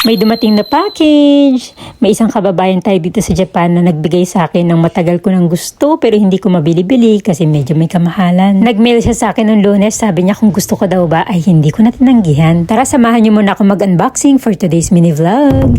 May dumating na package. May isang kababayan tayo dito sa Japan na nagbigay sa akin ng matagal ko ng gusto pero hindi ko mabili-bili kasi medyo may kamahalan. Nag-mail siya sa akin noong Lunes. Sabi niya kung gusto ko daw ba ay hindi ko na tinanggihan. Tara, samahan niyo muna ako mag-unboxing for today's mini vlog.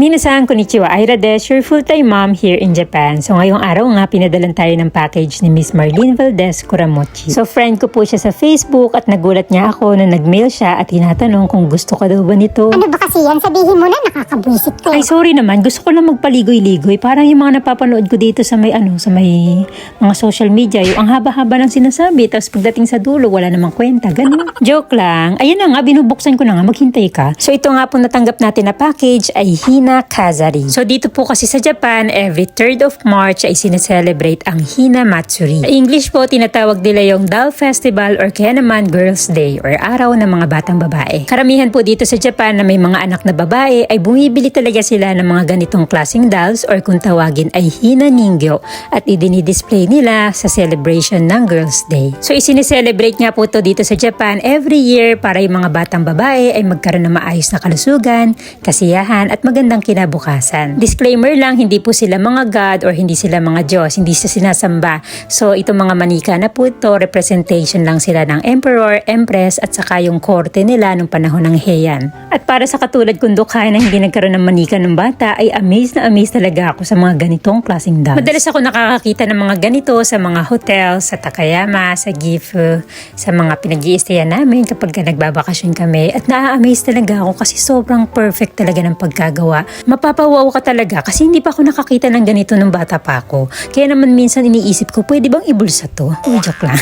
Minasan, konnichiwa, Aira Des, your full-time mom here in Japan. So ngayong araw nga, pinadalan tayo ng package ni Miss Marlene Valdez Kuramochi. So friend ko po siya sa Facebook at nagulat niya ako na nag-mail siya at tinatanong kung gusto ko daw ba nito. Ano ba kasi yan? Sabihin mo na, nakakabwisit ka. Ay sorry naman, gusto ko lang magpaligoy-ligoy. Parang yung mga napapanood ko dito sa may mga social media, yung ang haba-haba ng sinasabi, tapos pagdating sa dulo, wala namang kwenta, ganun. Joke lang. Ayun na nga, binubuksan ko na nga, maghintay ka. So ito nga po natanggap natin na package ay Hina Kazari. So dito po kasi sa Japan, every 3rd of March ay sineselebrate ang Hina Matsuri. Sa English po, tinatawag nila yung Doll Festival or kaya naman Girls' Day or Araw ng mga Batang Babae. Karamihan po dito sa Japan na may mga anak na babae ay bumibili talaga sila ng mga ganitong klaseng dolls or kung tawagin ay Hina Ningyo at idinidisplay nila sa celebration ng Girls' Day. So isineselebrate nga po to dito sa Japan every year para yung mga batang babae ay magkaroon ng maayos na kalusugan, kasiyahan at magandang kinabukasan. Disclaimer lang, hindi po sila mga god or hindi sila mga Diyos, hindi sila sinasamba. So itong mga manika na po ito, representation lang sila ng emperor, empress at saka yung korte nila nung panahon ng Heian. At para sa katulad kong dukha na hindi nagkaroon ng manika ng bata, ay amazed na amazed talaga ako sa mga ganitong klaseng dolls. Madalas ako nakakakita ng mga ganito sa mga hotel, sa Takayama, sa Gifu, sa mga pinag-i-stayan namin kapag nagbabakasyon kami at na-amaze talaga ako kasi sobrang perfect talaga ng pagkagawa. Mapapawaw ka talaga kasi hindi pa ako nakakita ng ganito nung bata pa ako. Kaya naman minsan iniisip ko, pwede bang ibulsa to? Joke lang.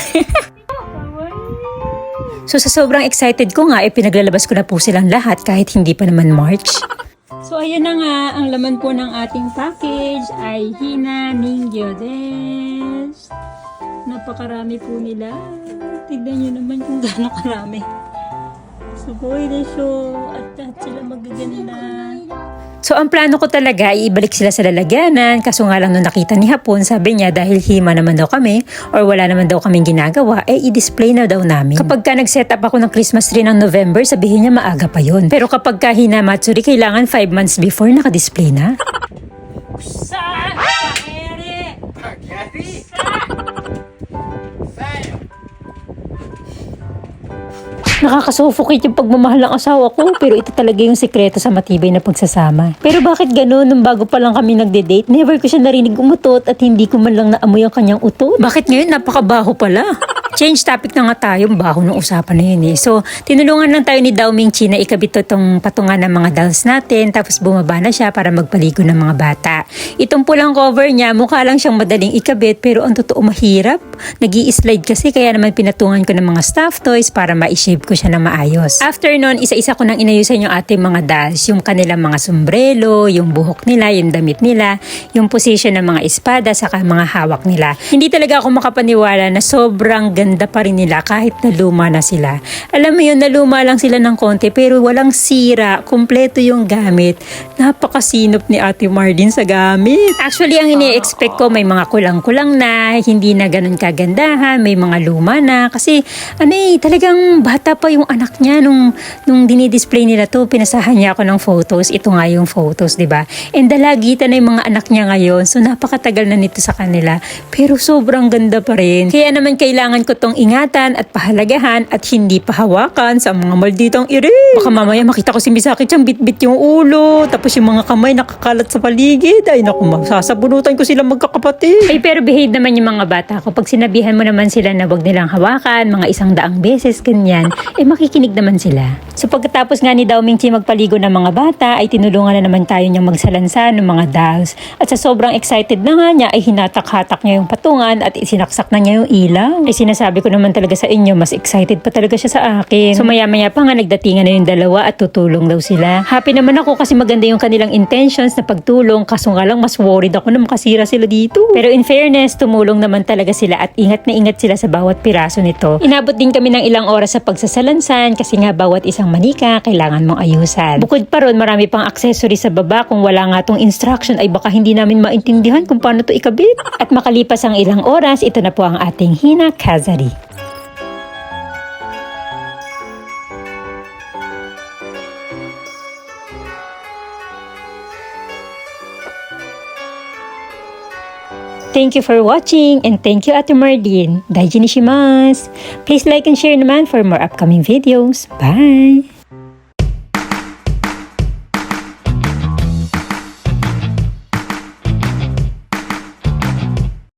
So sa sobrang excited ko nga, pinaglalabas ko na po silang lahat kahit hindi pa naman March. So ayan na nga, ang laman po ng ating package ay Hina Ningyo des. Napakarami po nila. Tignan nyo naman kung gaano karami. Sugoi desho at sila magaganda. So ang plano ko talaga ay ibalik sila sa lalagyanan, kaso nga lang nung nakita ni Hapon, sabi niya dahil hima naman daw kami or wala naman daw kaming ginagawa, i-display na daw namin. Kapag ka nag-set up ako ng Christmas tree ng November, sabihin niya maaga pa yun. Pero kapag ka Hina Matsuri, kailangan 5 months before naka-display na. Nakakasuffocate yung pagmamahal ng asawa ko, pero ito talaga yung sekreto sa matibay na pagsasama. Pero bakit ganun? Nung bago pa lang kami nagde-date, never ko siya narinig umutot at hindi ko man lang naamoy ang kanyang utot. Bakit ngayon? Napakabaho pala. Change topic na nga tayo, baho ng usapan na yun eh. So, tinulungan lang tayo ni Dao Mingchi na ikabit itong patungan ng mga dolls natin, tapos bumaba na siya para magpaligo ng mga bata. Itong pulang cover niya, mukha lang siyang madaling ikabit, pero ang totoo mahirap. Nag-i-slide kasi, kaya naman pinatungan ko ng mga stuffed toys para ma-shape ko siya na maayos. After nun, isa-isa ko nang inayusan yung ating mga dolls, yung kanilang mga sombrero, yung buhok nila, yung damit nila, yung position ng mga espada, saka mga hawak nila. Hindi talaga ako makapaniwala na sobrang ganda pa rin nila kahit na luma na sila. Alam mo yun, naluma lang sila ng konti pero walang sira, kumpleto yung gamit. Napakasinop ni Ate Marlene sa gamit. Actually, ang ini-expect ko may mga kulang-kulang na, hindi na ganun kagandahan, may mga luma na kasi talagang bata pa yung anak niya nung dinidisplay nila to, pinasahan niya ako ng photos. Ito nga yung photos, 'di ba? And dalagitan na yung mga anak niya ngayon. So napakatagal na nito sa kanila. Pero sobrang ganda pa rin. Kaya naman kailangan ko tong ingatan at pahalagahan at hindi pahawakan sa mga malditong iri. Baka mamaya makita ko si Misaki siyang bit-bit yung ulo, tapos yung mga kamay nakakalat sa paligid. Ay naku, sasabunutan ko sila magkakapatid. Ay pero behave naman yung mga bata. Kapag sinabihan mo naman sila na wag nilang hawakan, mga 100 beses ganyan, makikinig naman sila. So pagkatapos nga ni Dao Mingchi magpaligo ng mga bata, ay tinulungan na naman tayo niyang magsalansan ng mga dolls. At sa sobrang excited na nga niya, ay hinatak-hatak niya yung patungan at isinaksak na niya yung ilaw. Ay sinasabi ko naman talaga sa inyo, mas excited pa talaga siya sa akin. So maya-maya pa nga nagdatingan na yung dalawa at tutulong daw sila. Happy naman ako kasi maganda yung kanilang intentions na pagtulong, kaso nga lang mas worried ako na makasira sila dito. Pero in fairness, tumulong naman talaga sila at ingat na ingat sila sa bawat piraso nito. Inabot din kami ng ilang oras sa pagsasalansan kasi nga bawat isang manika kailangan mong ayusan. Bukod pa ron, marami pang accessory sa baba. Kung wala nga tong instruction ay baka hindi namin maintindihan kung paano to ikabit. At makalipas ang ilang oras, ito na po ang ating Hina Kazari. Thank you for watching and thank you Ate Mardin. Daiji ni shimasu. Please like and share naman for more upcoming videos. Bye!